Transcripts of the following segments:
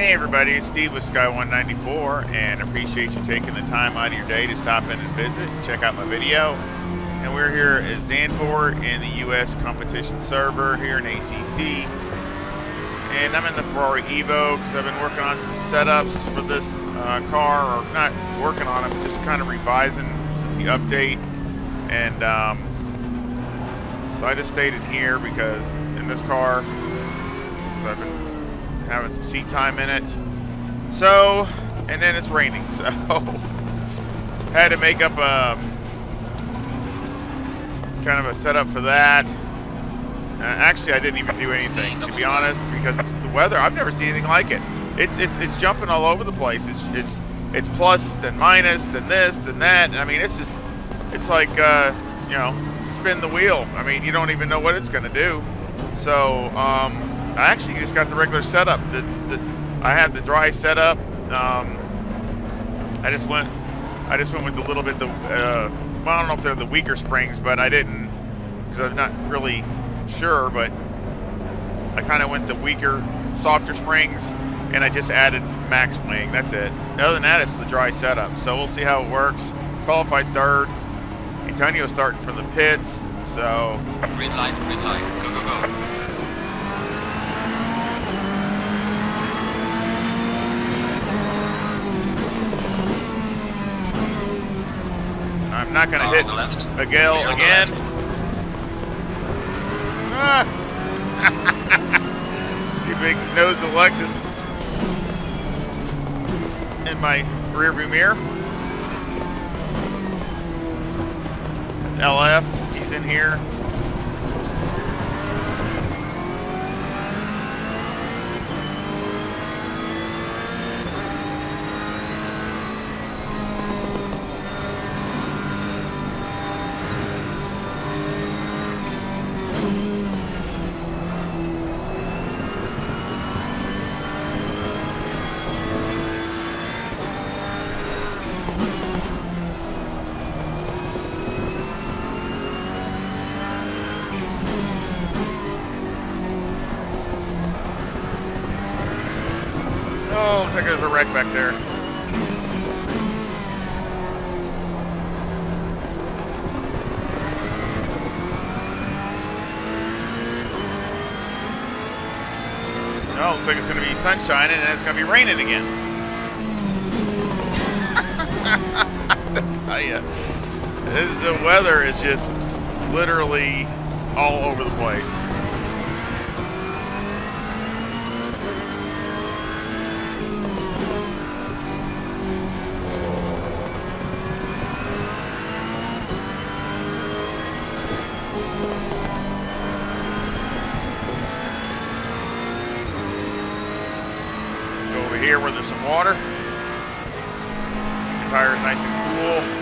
Hey everybody, it's Steve with Sky194, and appreciate you taking the time out of your day to stop in and visit and check out my video. And we're here at Zandvoort in the US competition server here in ACC. And I'm in the Ferrari EVO because I've been working on some setups for this car, or not working on it, but just kind of revising since the update. And so I just stayed in here because in this car, so I've been having some seat time in it. So, and then it's raining, so had to make up a kind of a setup for that. Actually, I didn't even do anything, to be honest, because it's the weather. I've never seen anything like it. It's jumping all over the place. It's plus, then minus, then this, then that. I mean, it's like you know, spin the wheel. I mean, you don't even know what it's going to do. So I actually just got the regular setup. I had the dry setup. I just went with a little bit well, I don't know if they're the weaker springs, but I didn't, because I'm not really sure, but I kind of went the weaker, softer springs, and I just added max wing. That's it. Other than that, it's the dry setup. So we'll see how it works. Qualified third. Antonio's starting from the pits. So green light, go, go, go. I'm not going to hit Miguel again. See big nose of Lexus in my rearview mirror. That's LF. He's in here. Oh, looks like there's a wreck back there. Oh, looks like it's going to be sunshine and then it's going to be raining again. I tell you, the weather is just literally all over the place. Here where there's some water. The tire is nice and cool.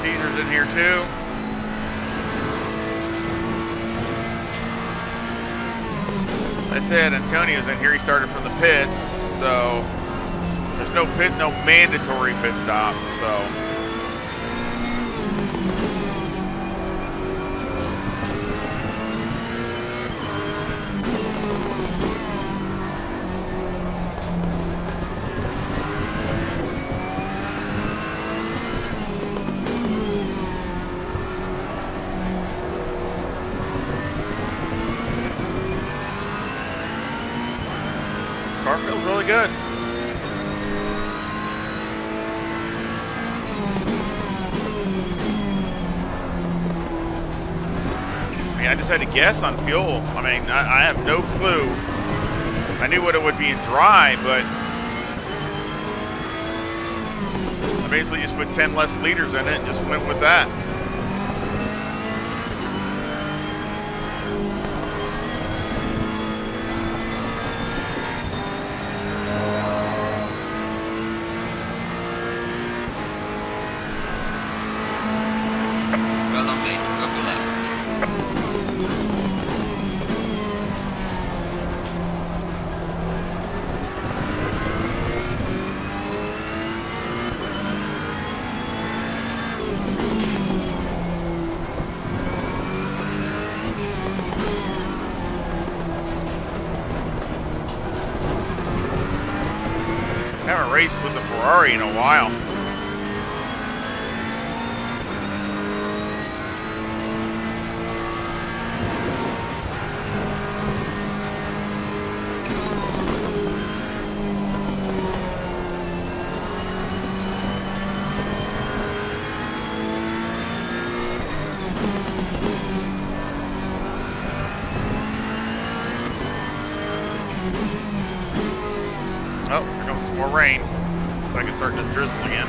Caesar's in here too. I said Antonio's in here. He started from the pits, so there's no mandatory pit stop. So car feels really good. I mean, I just had to guess on fuel. I mean, I have no clue. I knew what it would be in dry, but I basically just put 10 less liters in it and just went with that. raced with the Ferrari in a while. Oh, here comes some more rain. Looks like it's starting to drizzle again.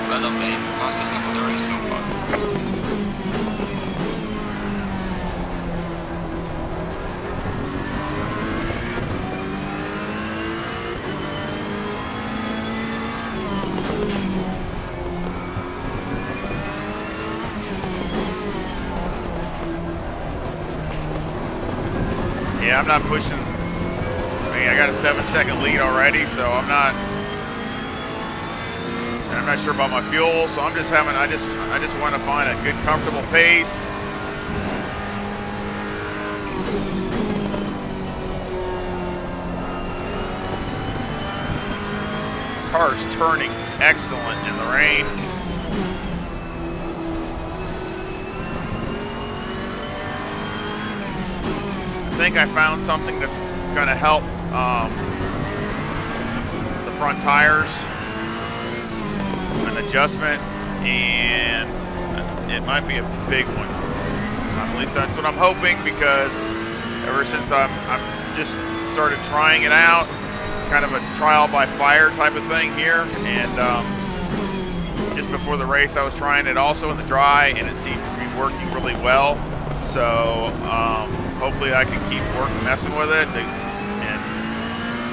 Well done, mate. Fastest lap of the race so far. Yeah, I'm not pushing. I mean, I got a 7-second lead already, so I'm not sure about my fuel. So I'm just having. I just want to find a good, comfortable pace. Car's turning excellent in the rain. I think I found something that's going to help the front tires, an adjustment, and it might be a big one. At least that's what I'm hoping, because ever since I'm just started trying it out, kind of a trial by fire type of thing here, and just before the race I was trying it also in the dry, and it seems to be working really well. So hopefully I can keep messing with it and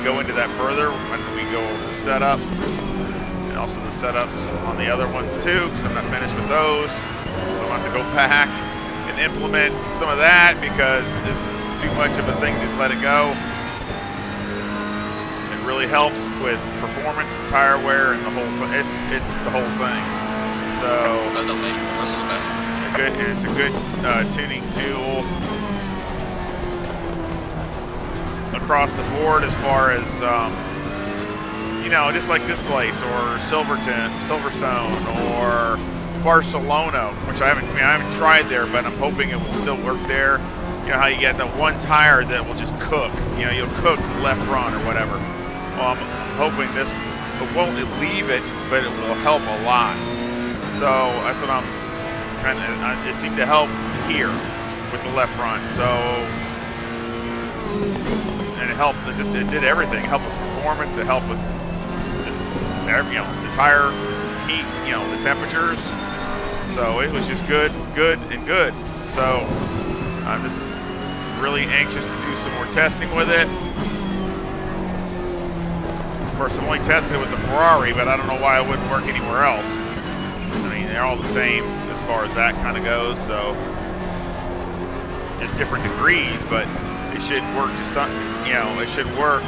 go into that further when we go over the setup, and also the setups on the other ones too, because I'm not finished with those. So I'll have to go back and implement some of that, because this is too much of a thing to let it go. It really helps with performance and tire wear and the whole thing. It's the whole thing. So Well done, mate. Personal best. it's a good tuning tool across the board, as far as just like this place, or Silverstone, or Barcelona, which I haven't tried there, but I'm hoping it will still work there. You know how you get that one tire that will just cook. You'll cook the left front or whatever. Well, I'm hoping this won't leave it, but it will help a lot. So that's what I'm kind of. It seemed to help here with the left front. So, and it helped. It did everything. It helped with performance. It helped with just the tire heat. The temperatures. So it was just good. So I'm just really anxious to do some more testing with it. Of course, I've only tested it with the Ferrari, but I don't know why it wouldn't work anywhere else. I mean, they're all the same as far as that kind of goes, so just different degrees, but it should work to some, it should work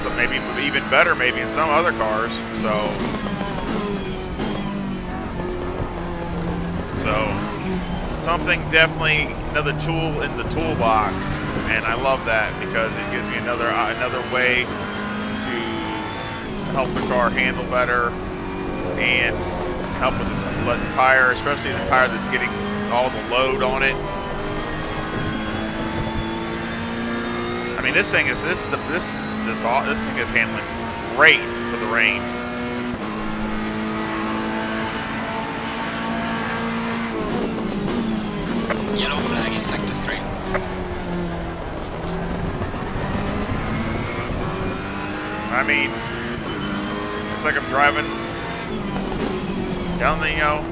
so maybe even better maybe in some other cars. So something, definitely another tool in the toolbox, and I love that, because it gives me another way to help the car handle better and help with the tire, especially the tire that's getting all the load on it. I mean, this thing is handling great for the rain. Yellow flag in sector 3. I mean, it's like I'm driving down the,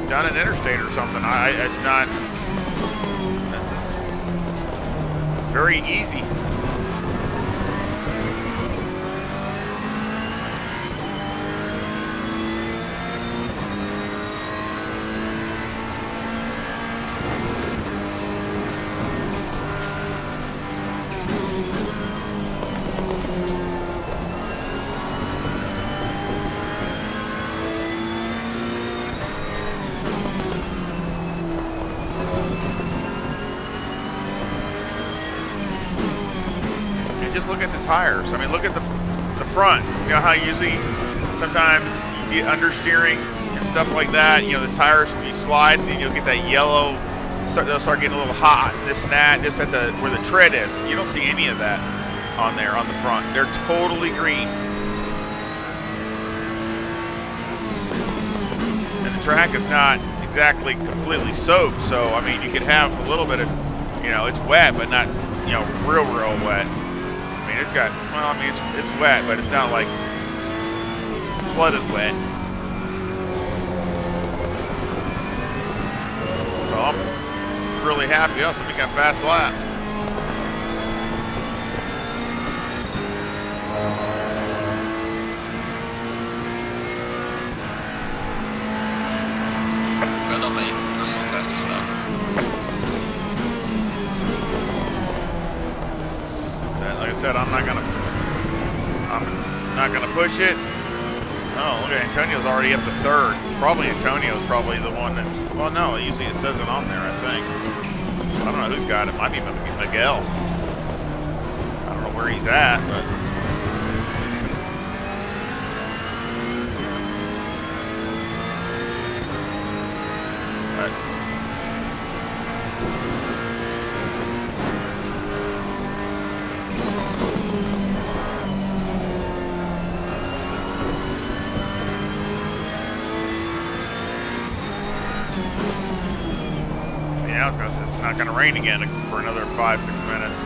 down an interstate or something. It's not. This is very easy. Just look at the tires. I mean, look at the fronts. You know how usually sometimes you get understeering and stuff like that. You know, the tires, you slide and you'll get that yellow. They'll start getting a little hot, and this and that, just at the where the tread is. You don't see any of that on there on the front. They're totally green. And the track is not exactly completely soaked, so I mean, you could have a little bit of, it's wet, but not, real wet. I mean, it's got, well, I mean, it's wet, but it's not like flooded wet. So I'm really happy. Oh, somebody got fast lap. Well, on my personal fastest lap. Like I said, I'm not gonna push it. Oh, look at Antonio's already up to third. Probably Antonio's probably the one that's. Well, no, usually it says it on there. I think. I don't know who's got it. Might be Miguel. I don't know where he's at, but. It's not going to rain again for another 5-6 minutes.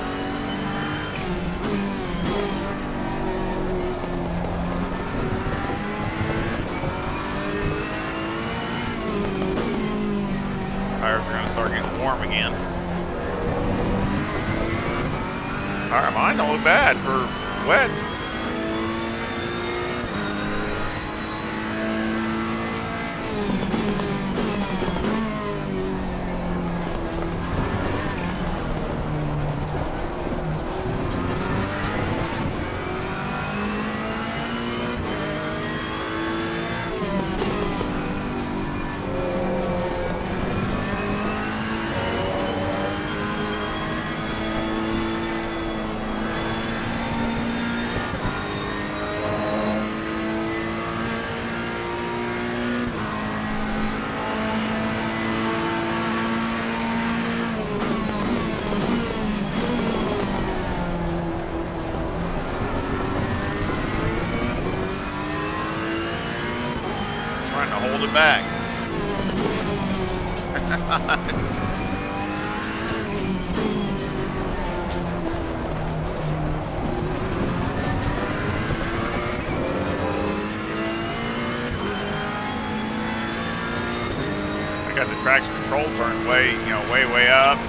Tires are going to start getting warm again. All right, mine don't look bad for wets. Hold it back. I got the traction control turned way up.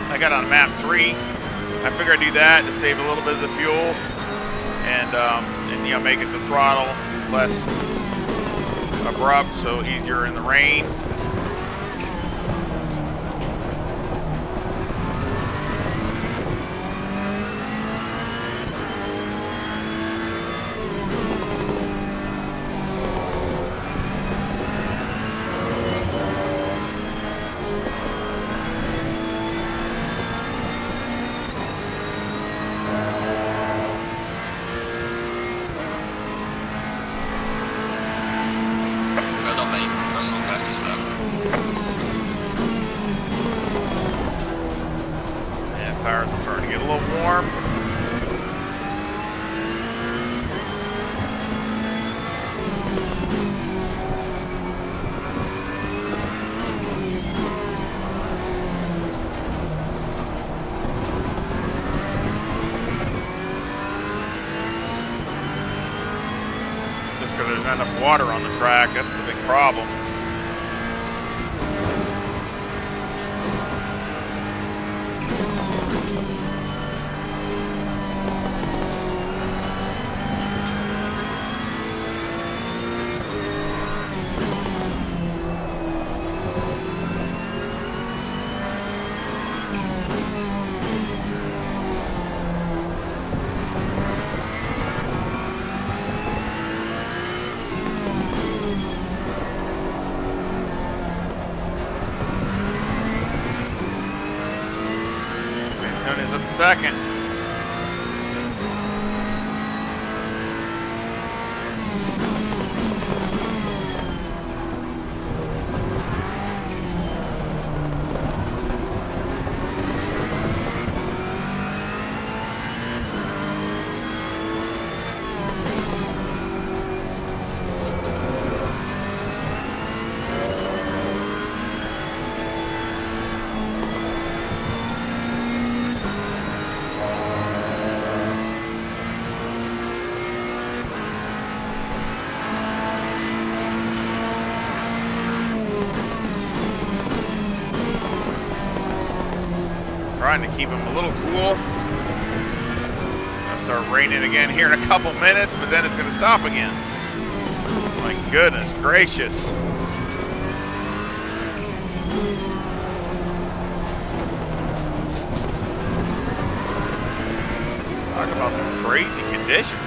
I got on map 3. I figured I'd do that to save a little bit of the fuel and make it the throttle less abrupt, so easier in the rain. personal fastest lap. Yeah, tires are starting to get a little warm. Because there's not enough water on the track. That's the big problem. Tony's up second. Trying to keep them a little cool. It'll start raining again here in a couple minutes, but then it's going to stop again. My goodness gracious. Talk about some crazy conditions.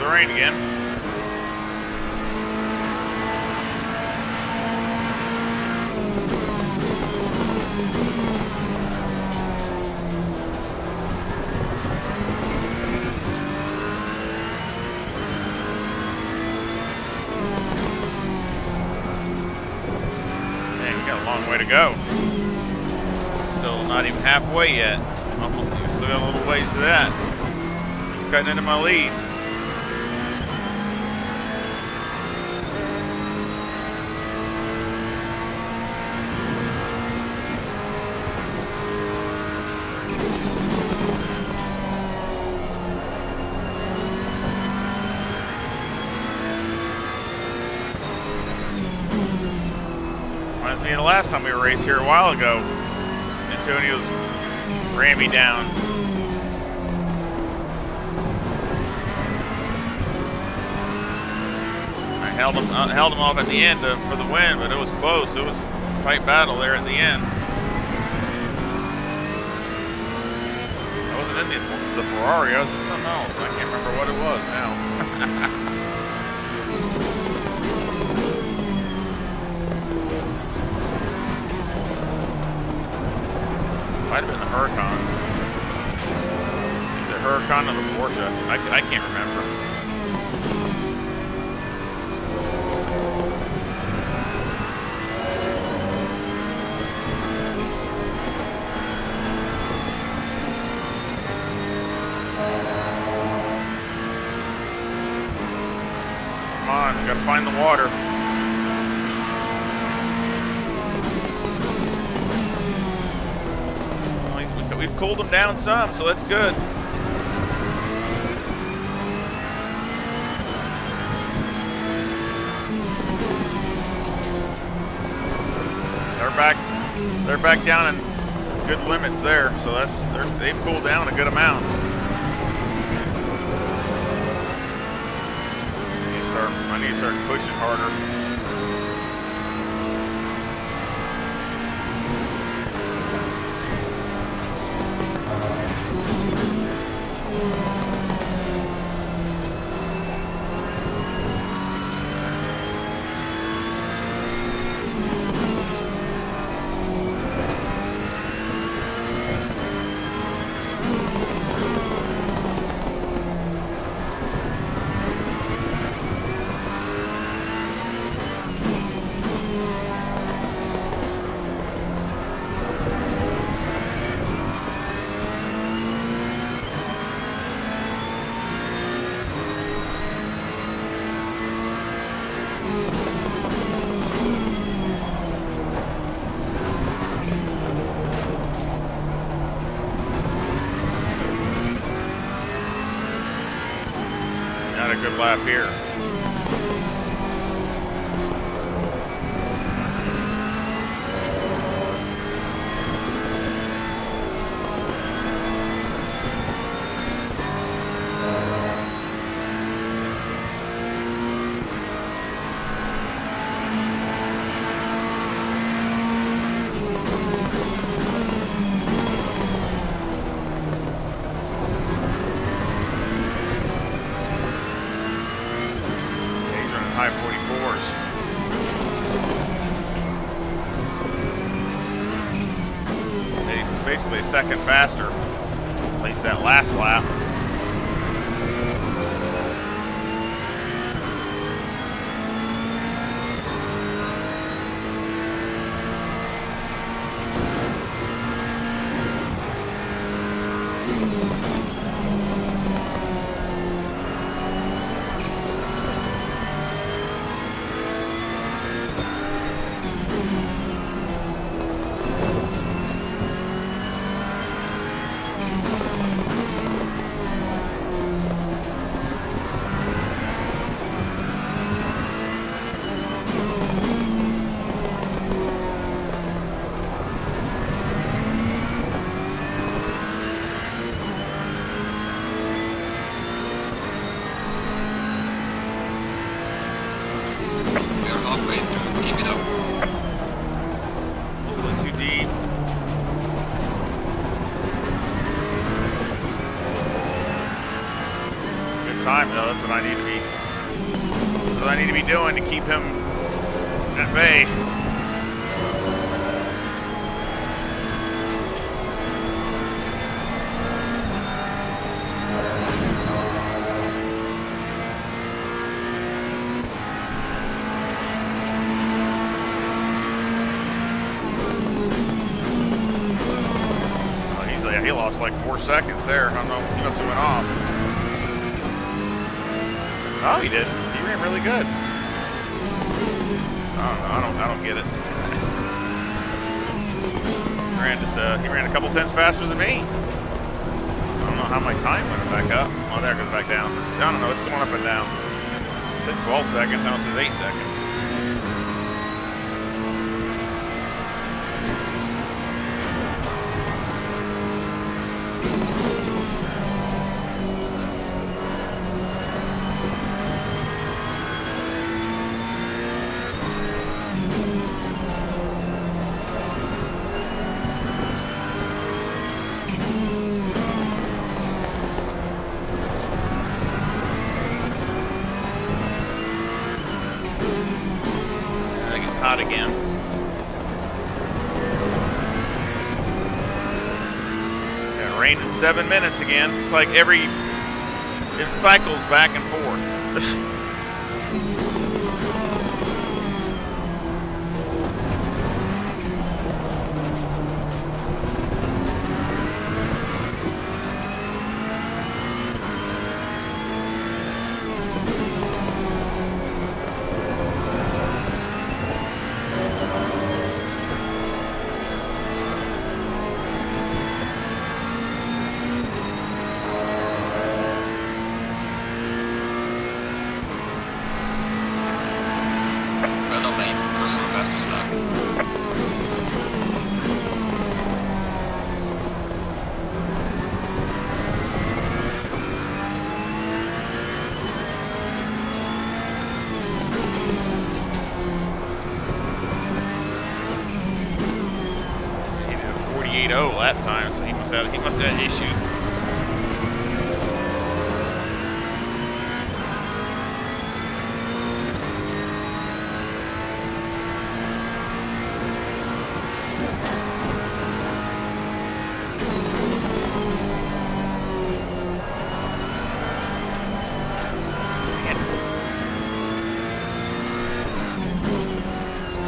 Rain again. Man, we got a long way to go. Still not even halfway yet. Still got a little ways to that. He's cutting into my lead. Reminds me of the last time we were raced here a while ago. Antonio's ran me down. I held him off at the end for the win, but it was close. It was a tight battle there at the end. I wasn't in the Ferrari. I was in something else. I can't remember what it was now. Might have been the Huracan. The Huracan or the Porsche. I can't remember. cooled them down some, so that's good. They're back down in good limits there, so they've cooled down a good amount. I need to start pushing harder. Not a good lap here. High 44s. He's basically a second faster, at least that last lap. Halfway through, keep it up. A little too deep. Good time though, that's what I need to be. That's what I need to be doing to keep him at bay. He lost like 4 seconds there. I don't know. He must have went off. Oh, he did. He ran really good. I don't get it. He ran a couple tenths faster than me. I don't know how my time went back up. Oh, there it goes back down. I don't know. It's going up and down. It said 12 seconds. Now it says 8 seconds. Hot again. Yeah, rain in 7 minutes again. It's like it cycles back and forth. was our fastest lap. He did a 48.0 lap time, so he must have an issue.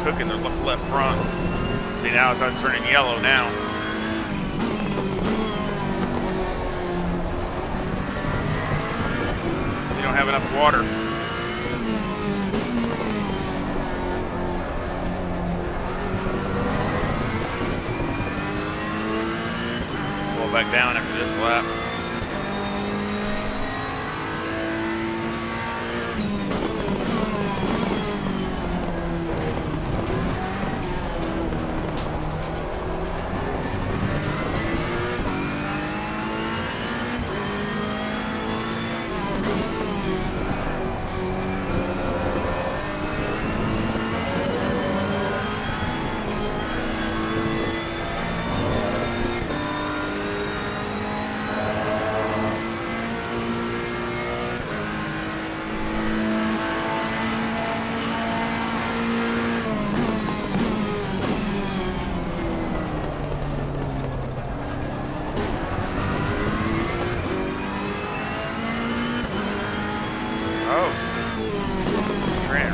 Cooking the left front. See, now it's turning yellow now. They don't have enough water. Slow back down after this lap.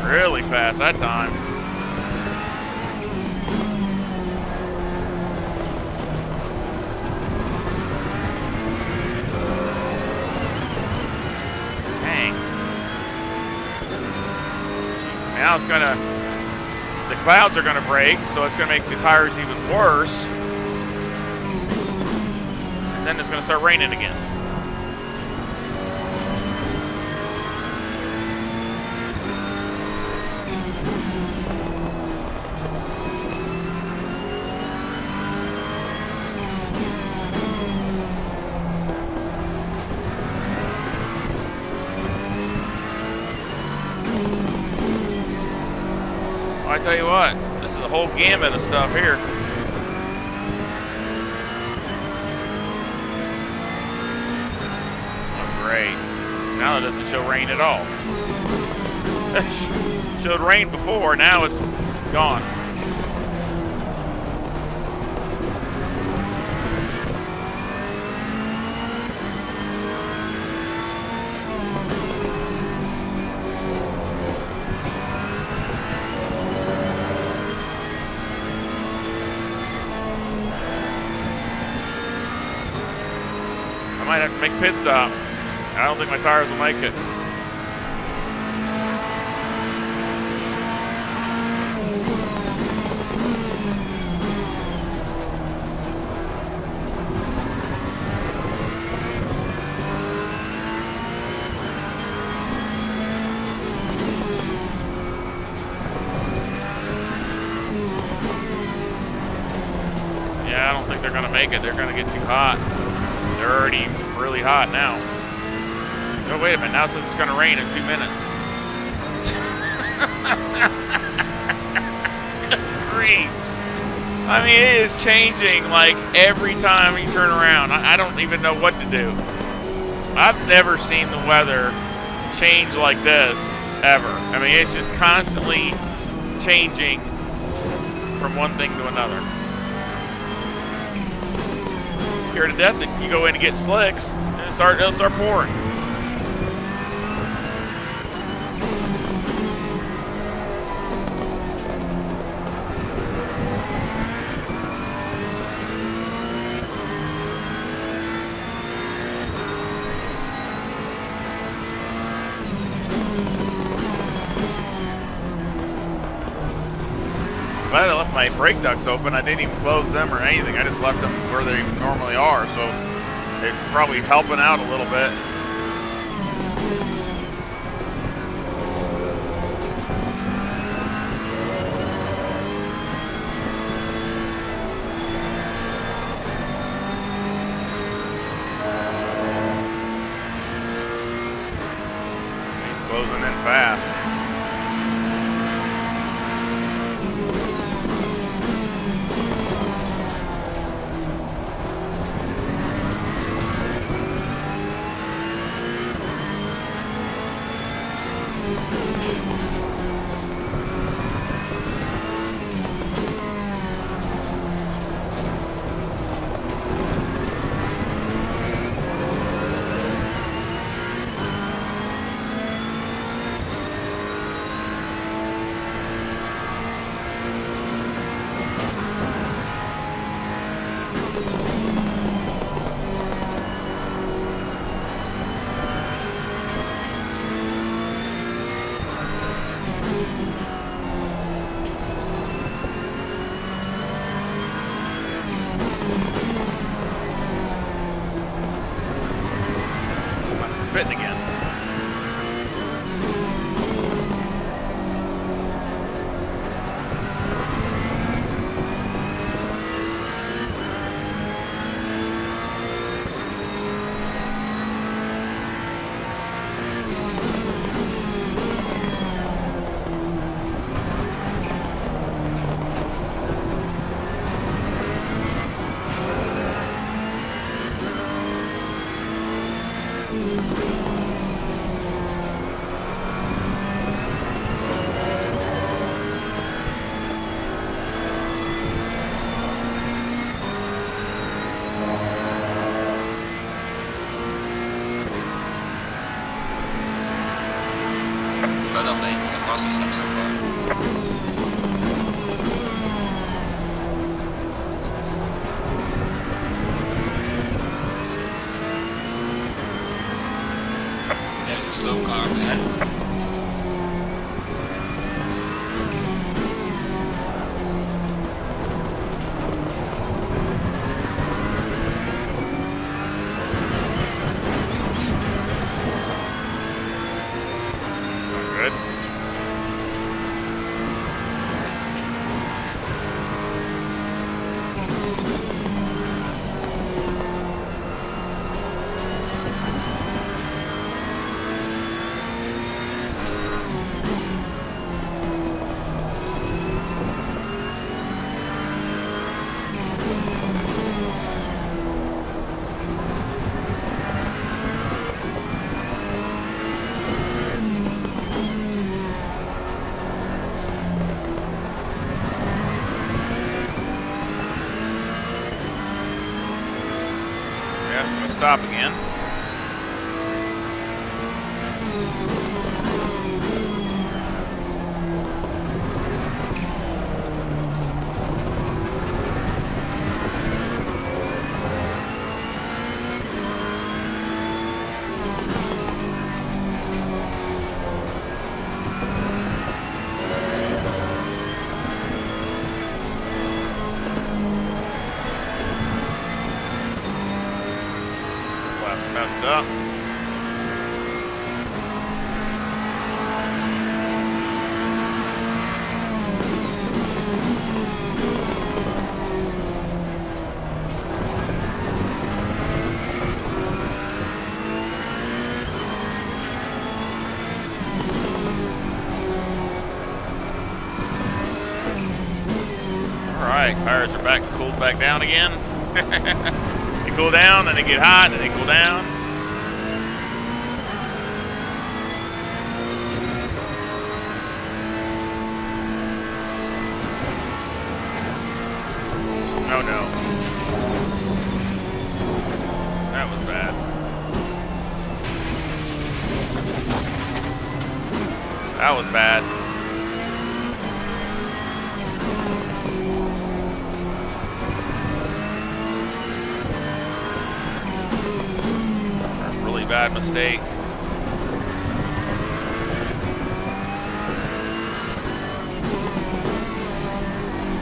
Really fast that time. Dang. Now it's gonna, the clouds are gonna break, so it's gonna make the tires even worse. And then it's gonna start raining again. I tell you what, this is a whole gamut of stuff here. Oh, great. Now it doesn't show rain at all. It showed rain before, now it's gone. I might have to make a pit stop. I don't think my tires will make it. Yeah, I don't think they're going to make it. They're going to get too hot. They're already really hot now. Oh, wait a minute. Now it says it's going to rain in 2 minutes. Good grief. I mean, it is changing like every time you turn around. I don't even know what to do. I've never seen the weather change like this, ever. I mean, it's just constantly changing from one thing to another. Scared to death that you go in and get slicks and it'll start pouring. Glad I left my brake ducts open. I didn't even close them or anything. I just left them where they normally are, so they're probably helping out a little bit. fastest stop so far. There's a slow car ahead. Stop again. Messed up. All right, tires are back, cooled back down again. They cool down, then they get hot, then they cool down. Oh no. That was bad. That was bad. That's a really bad mistake.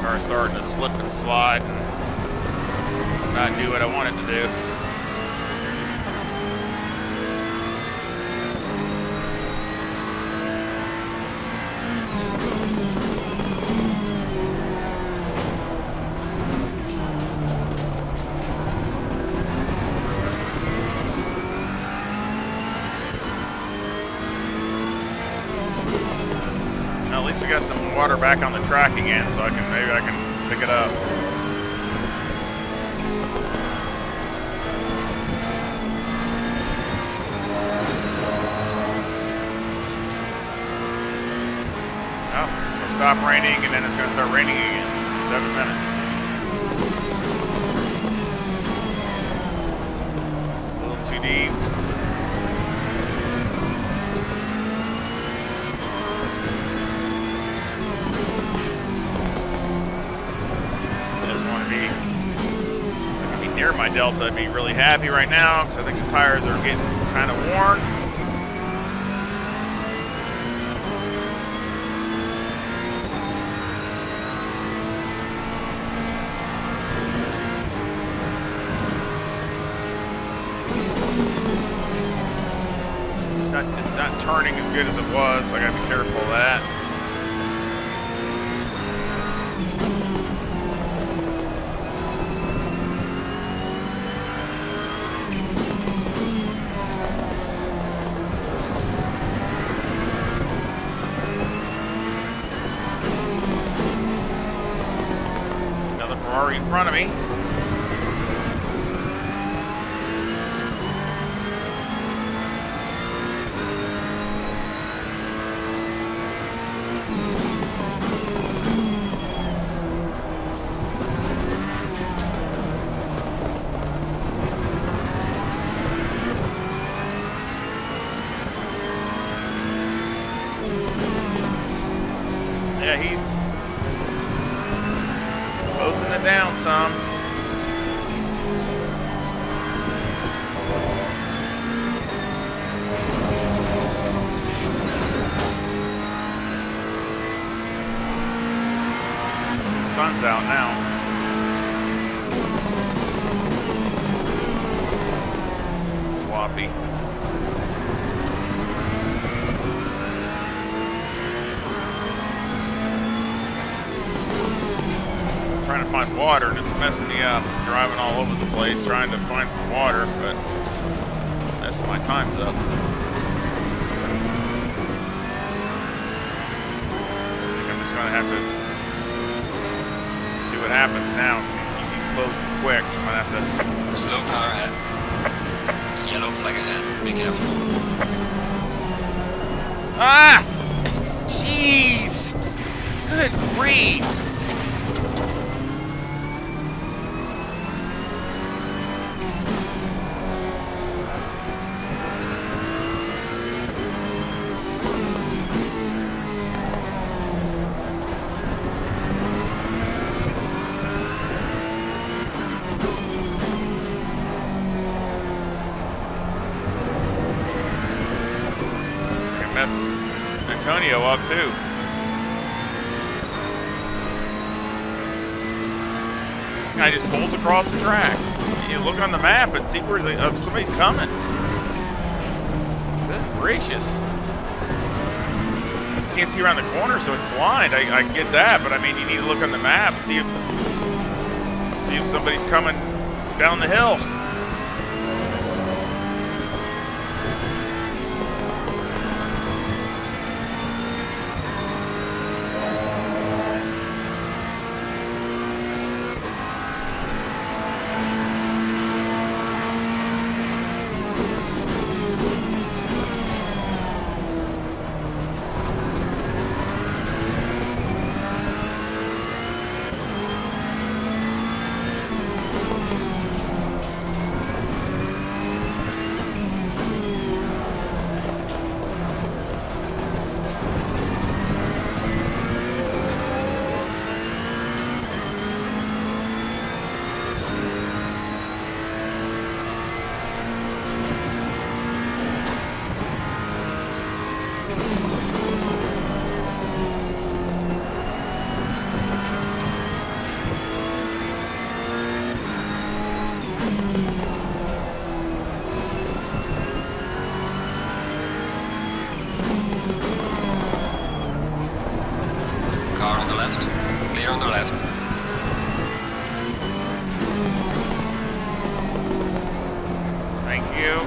Car's starting to slip and slide and not do what I want it to do. Now, at least we got some water back on the track again, so maybe I can pick it up. Stop raining, and then it's going to start raining again in 7 minutes. A little too deep. Just want to be, if I could be near my Delta, I'd be really happy right now, because I think the tires are getting kind of worn. It's not turning as good as it was, so I gotta be careful of that. Another Ferrari in front of me. Closing it down some. Sun's out now. Sloppy. Trying to find water and it's messing me up. I'm driving all over the place trying to find water, but it's messing my times up. I think I'm just going to have to see what happens now. He's closing quick. I'm going to have to... Slow car ahead. Yellow flag ahead. Be careful. Ah! Jeez! Good grief! Antonio up too. Guy just pulls across the track. You look on the map and see where somebody's coming. Good gracious. Can't see around the corner, so it's blind. I get that, but I mean, you need to look on the map and see if somebody's coming down the hill. Clear on the left. Thank you.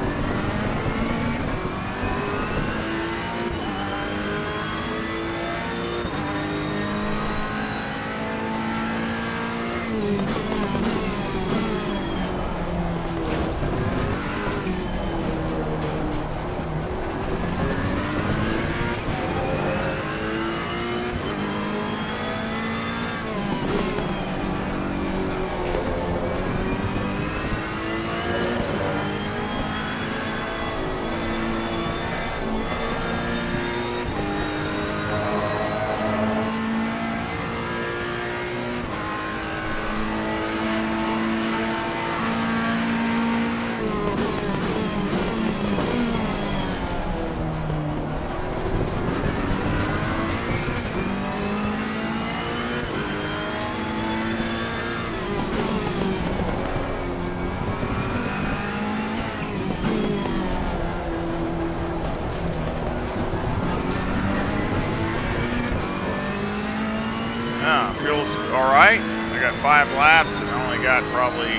Fuel's all right. I got 5 laps and I only got probably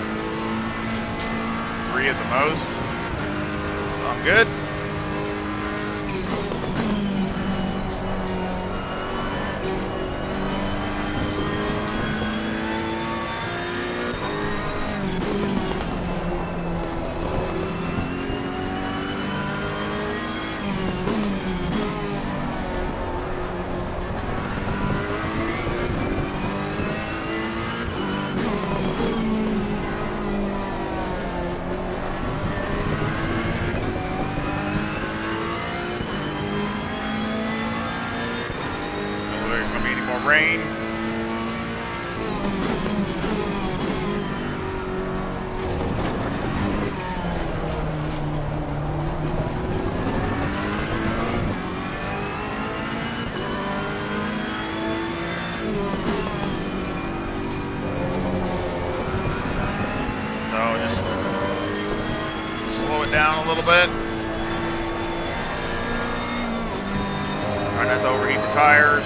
3 at the most. So I'm good. it down a little bit. Try not to overheat the tires.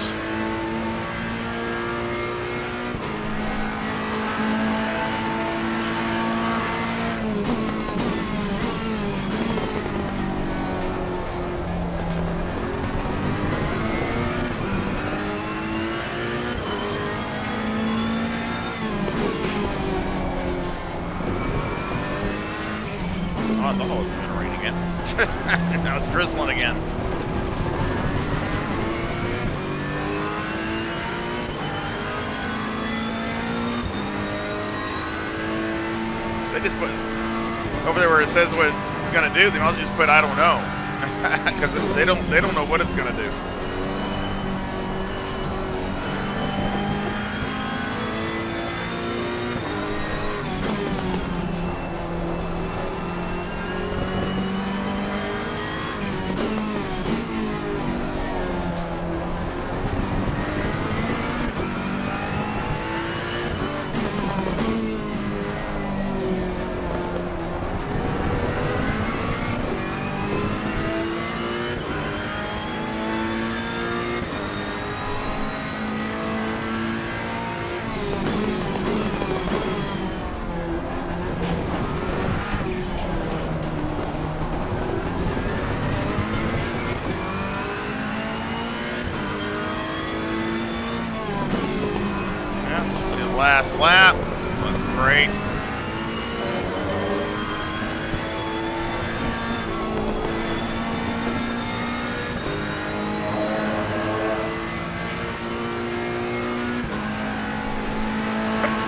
Oh, I thought it was going to rain again. Now it's drizzling again. They just put over there where it says what it's going to do. They might as well just put "I don't know," because they don't know what it's going to do. Last lap, so that's great.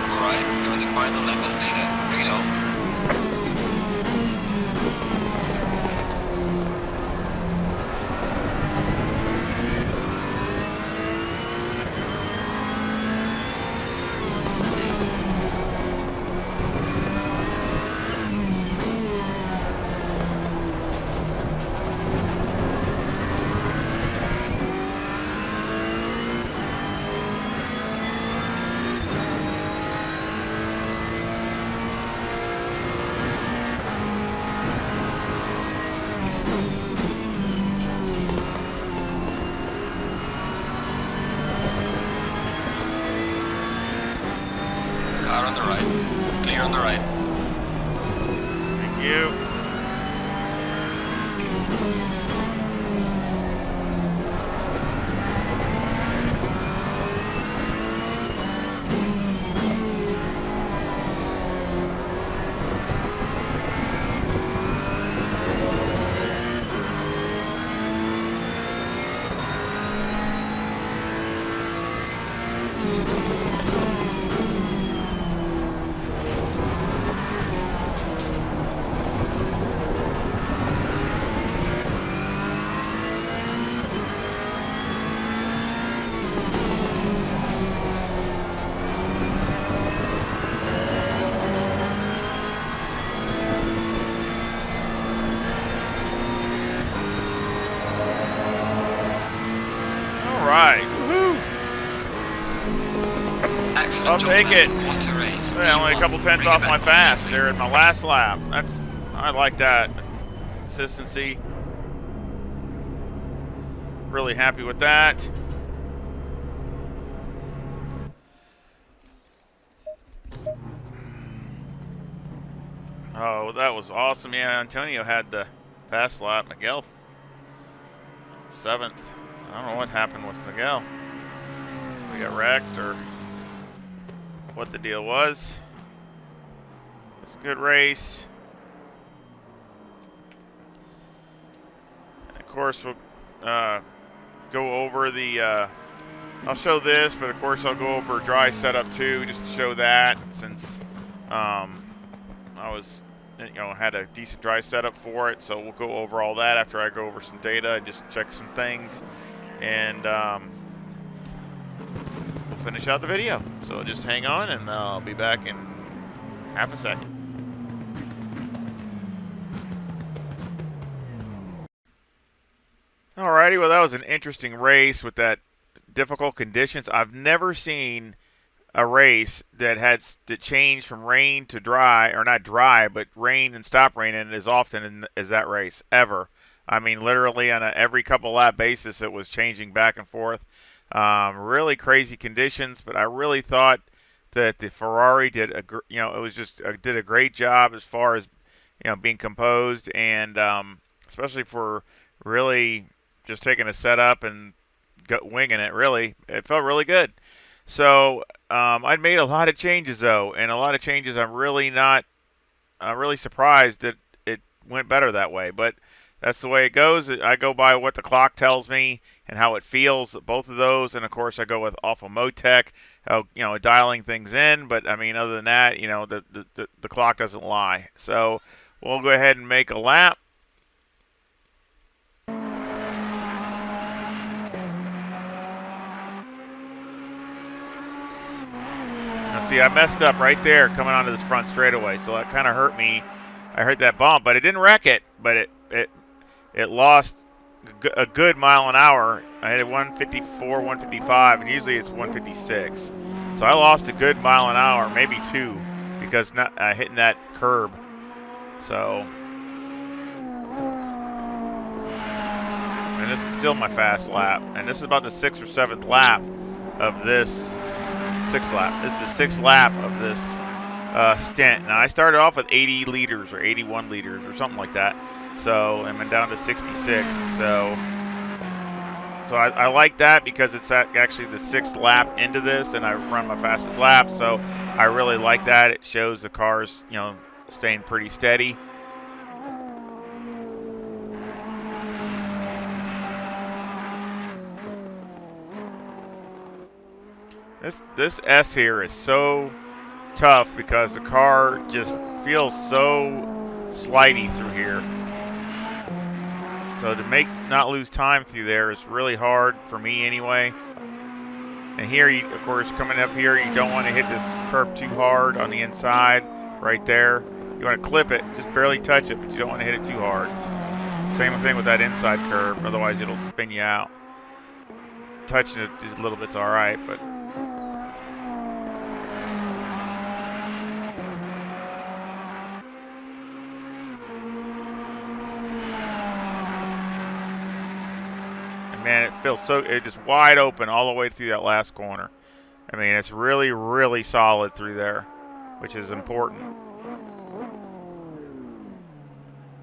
Alright, doing the final lap as needed. Bring it on. Car on the right. Clear on the right. Thank you. Right. Woohoo! Excellent I'll job, take it. man. What a race. Yeah, only a couple tenths Bring it off my back fast safely. there in my last lap. I like that. Consistency. Really happy with that. Oh, that was awesome. Yeah, Antonio had the fast lap. Miguel 7th. I don't know what happened with Miguel. We got wrecked or what the deal was. It was a good race. And of course, we'll go over the. I'll show this, but of course I'll go over dry setup too, just to show that since I was, had a decent dry setup for it. So we'll go over all that after I go over some data and just check some things, and we'll finish out the video. So just hang on, and I'll be back in half a second. Alrighty, well that was an interesting race with that difficult conditions. I've never seen a race that changed from rain to dry, or not dry, but rain and stop raining as often as that race ever. I mean, literally on every couple lap basis, it was changing back and forth. Really crazy conditions, but I really thought that the Ferrari did did a great job as far as being composed and especially for really just taking a setup and winging it. Really, it felt really good. So I'd made a lot of changes though, and a lot of changes I'm really not really surprised that it went better that way. But that's the way it goes. I go by what the clock tells me and how it feels, both of those, and of course I go with off of Motec, dialing things in. But I mean, other than that, the clock doesn't lie. So we'll go ahead and make a lap. Now see, I messed up right there coming onto this front straightaway, so that kind of hurt me. I heard that bump, but it didn't wreck it, but it lost a good mile an hour. I had 154, 155, and usually it's 156. So I lost a good mile an hour, maybe two, because not hitting that curb. So, and this is still my fast lap, and this is about the 6th or 7th lap of this 6th lap. This is the 6th lap of this stint. Now I started off with 80 liters or 81 liters or something like that. So I'm down to 66. So I like that because it's actually the 6th lap into this, and I run my fastest lap. So I really like that. It shows the car's staying pretty steady. This S here is so tough because the car just feels so slidey through here. So to not lose time through there is really hard for me anyway. And here, of course, coming up here, you don't want to hit this curb too hard on the inside right there. You want to clip it, just barely touch it, but you don't want to hit it too hard. Same thing with that inside curb, otherwise it'll spin you out. Touching it just a little bit's all right, but man, it feels it's just wide open all the way through that last corner. I mean, it's really, really solid through there, which is important.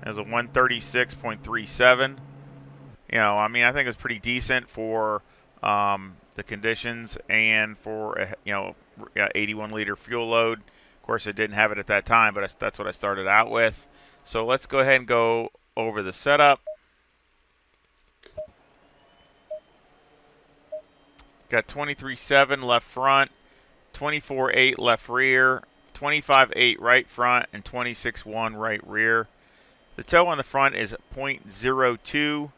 There's a 136.37. I mean, I think it's pretty decent for the conditions and for a 81 liter fuel load. Of course, it didn't have it at that time, but that's what I started out with. So let's go ahead and go over the setup. Got 23.7 left front, 24.8 left rear, 25.8 right front, and 26.1 right rear. The toe on the front is 0.02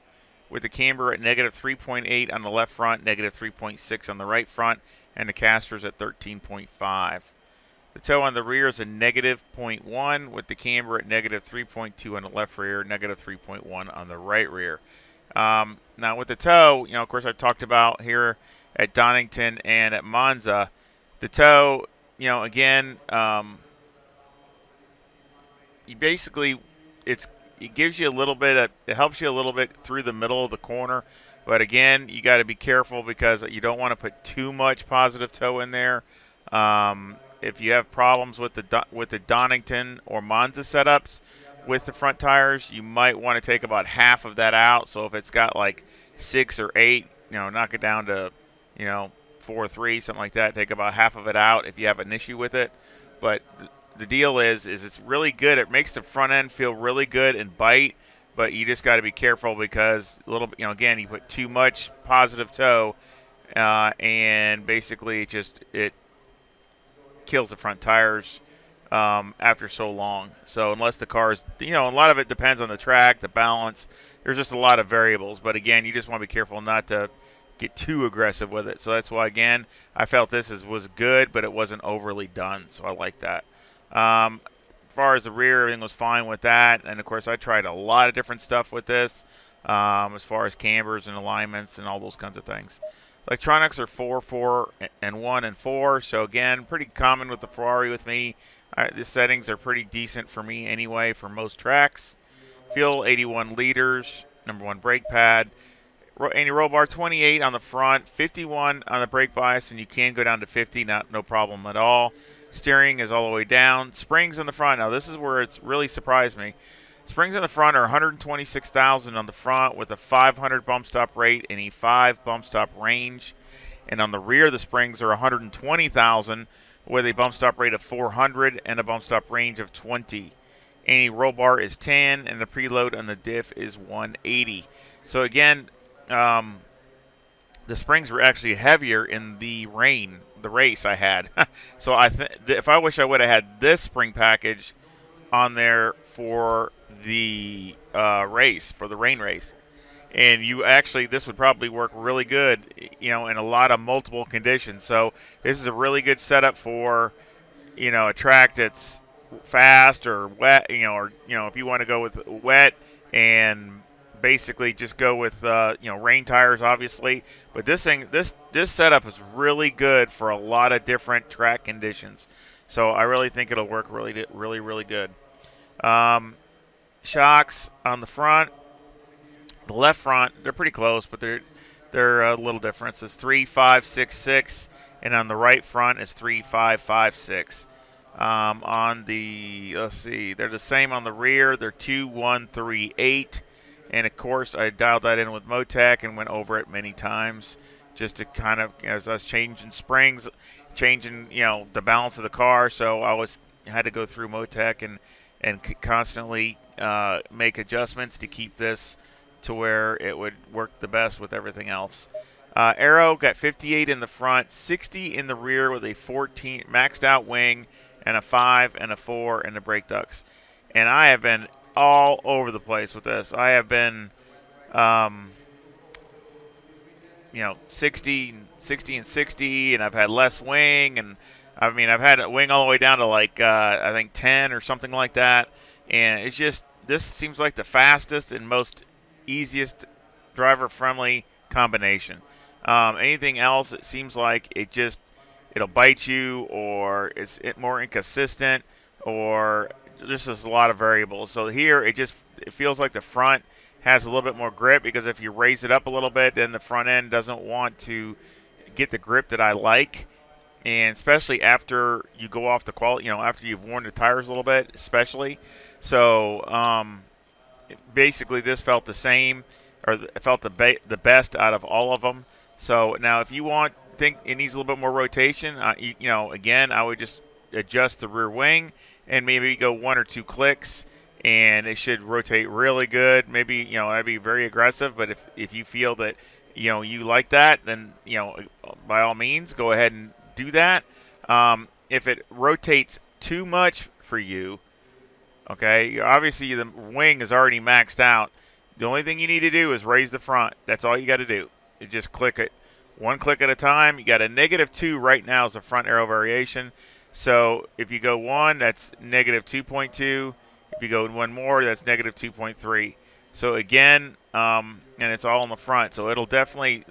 with the camber at -3.8 on the left front, -3.6 on the right front, and the caster's at 13.5. The toe on the rear is a -0.1 with the camber at -3.2 on the left rear, -3.1 on the right rear. Now with the toe, of course I've talked about here at Donington and at Monza. The toe, again, you basically, it gives you a little bit it helps you a little bit through the middle of the corner, but again, you got to be careful because you don't want to put too much positive toe in there. If you have problems with the Donington or Monza setups with the front tires, you might want to take about half of that out. So if it's got like 6 or 8, knock it down to 4 or 3, something like that. Take about half of it out if you have an issue with it. But the deal is it's really good. It makes the front end feel really good and bite, but you just got to be careful because a little bit, again, you put too much positive toe, and basically it kills the front tires after so long. So unless the car's, a lot of it depends on the track, the balance. There's just a lot of variables. But again, you just want to be careful not to get too aggressive with it. So that's why, again, I felt this was good, but it wasn't overly done. So I like that. As far as the rear, everything was fine with that. And, of course, I tried a lot of different stuff with this as far as cambers and alignments and all those kinds of things. Electronics are 4, 4, and 1 and 4. So again, pretty common with the Ferrari with me. The settings are pretty decent for me anyway for most tracks. Fuel 81 liters. Number 1 brake pad. Anti-roll bar 28 on the front, 51 on the brake bias, and you can go down to 50, no problem at all. Steering is all the way down. Springs in the front. Now this is where it's really surprised me. Springs in the front are 126,000 on the front with a 500 bump stop rate and a 5 bump stop range. And on the rear, the springs are 120,000 with a bump stop rate of 400 and a bump stop range of 20. Anti-roll bar is 10, and the preload on the diff is 180. So again, the springs were actually heavier in the race I had. So I wish I would have had this spring package on there for the race, for the rain race. And this would probably work really good, in a lot of multiple conditions. So this is a really good setup for, a track that's fast or wet, or if you want to go with wet and basically just go with rain tires, obviously. But this setup is really good for a lot of different track conditions. So I really think it'll work really, really, really good. Shocks on the front, the left front, they're pretty close, but they're a little different. It's 3.566, and on the right front is 3.556. On the they're the same on the rear. They're 2.138. And, of course, I dialed that in with Motec and went over it many times just to kind of, as I was changing springs, changing, the balance of the car. So I had to go through Motec and constantly make adjustments to keep this to where it would work the best with everything else. Aero got 58 in the front, 60 in the rear with a 14 maxed out wing and a 5 and a 4 in the brake ducts. And I have been all over the place with this. I have been, 60 and 60, and I've had less wing, and I've had a wing all the way down to I think 10 or something like that. And it's just, this seems like the fastest and most easiest driver-friendly combination. Anything else, it seems like it'll bite you, or it's more inconsistent, or just there's a lot of variables. So here it feels like the front has a little bit more grip, because if you raise it up a little bit, then the front end doesn't want to get the grip that I like. And especially after you go off the quality, after you've worn the tires a little bit, especially. So basically this felt the same, or it felt the best out of all of them. So now if you think it needs a little bit more rotation, again, I would just adjust the rear wing and maybe go 1 or 2 clicks, and it should rotate really good. Maybe, that'd be very aggressive, but if you feel that, you like that, then, by all means, go ahead and do that. If it rotates too much for you, okay, obviously the wing is already maxed out. The only thing you need to do is raise the front. That's all you got to do. You just click it 1 click at a time. You got a -2 right now as a front aero variation. So if you go 1, that's -2.2. If you go 1 more, that's -2.3. So again, and it's all in the front. So it'll definitely,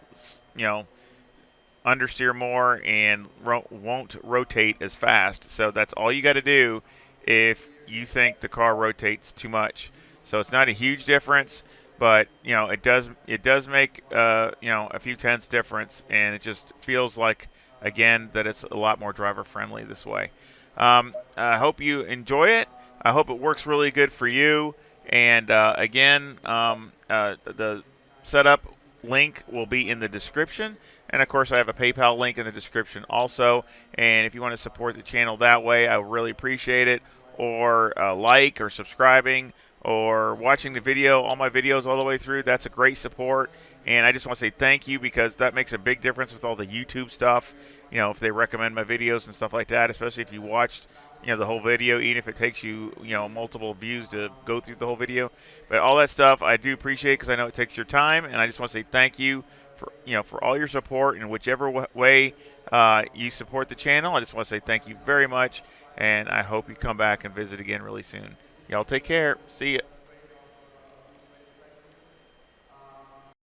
understeer more and won't rotate as fast. So that's all you got to do if you think the car rotates too much. So it's not a huge difference, but it does make a few tenths difference, and it just feels like, again, that it's a lot more driver friendly this way. I hope you enjoy it. I hope it works really good for you. And again, the setup link will be in the description. And, of course, I have a PayPal link in the description also. And if you want to support the channel that way, I really appreciate it. Or like or subscribing or watching the video, all my videos all the way through. That's a great support. And I just want to say thank you, because that makes a big difference with all the YouTube stuff. If they recommend my videos and stuff like that, especially if you watched the whole video, even if it takes you, multiple views to go through the whole video. But all that stuff I do appreciate, because I know it takes your time, and I just want to say thank you for all your support in whichever way you support the channel. I just want to say thank you very much, and I hope you come back and visit again really soon. Y'all take care. See ya.